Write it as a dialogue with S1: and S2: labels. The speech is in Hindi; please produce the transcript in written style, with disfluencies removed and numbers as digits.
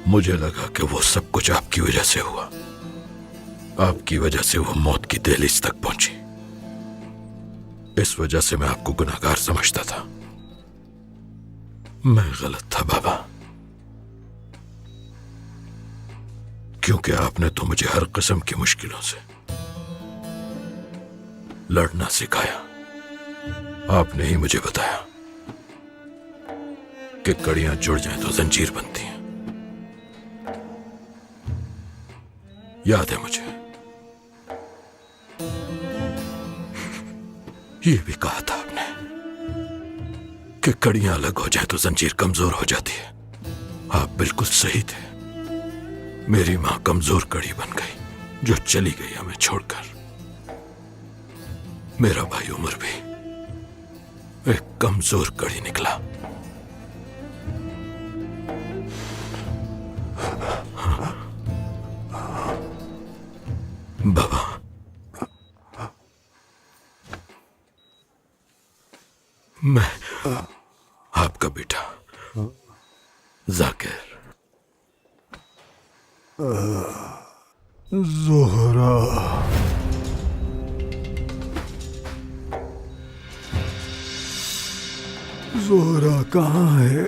S1: मुझे लगा कि वो सब कुछ आपकी वजह से हुआ। आपकी वजह से वो मौत की दहलीज तक पहुंची। इस वजह से मैं आपको गुनहगार समझता था। मैं गलत था बाबा, क्योंकि आपने तो मुझे हर किस्म की मुश्किलों से लड़ना सिखाया। आपने ही मुझे बताया कि कड़ियां जुड़ जाएं तो जंजीर बनती हैं। याद है मुझे। ये भी कहा था आपने कि कड़ियां अलग हो जाए तो जंजीर कमजोर हो जाती है। आप बिल्कुल सही थे। मेरी मां कमजोर कड़ी बन गई जो चली गई हमें छोड़कर। मेरा भाई उमर भी एक कमजोर कड़ी निकला। बाबा, मैं आपका बेटा जाकिर।
S2: ज़ोहरा, ज़ोहरा कहाँ है?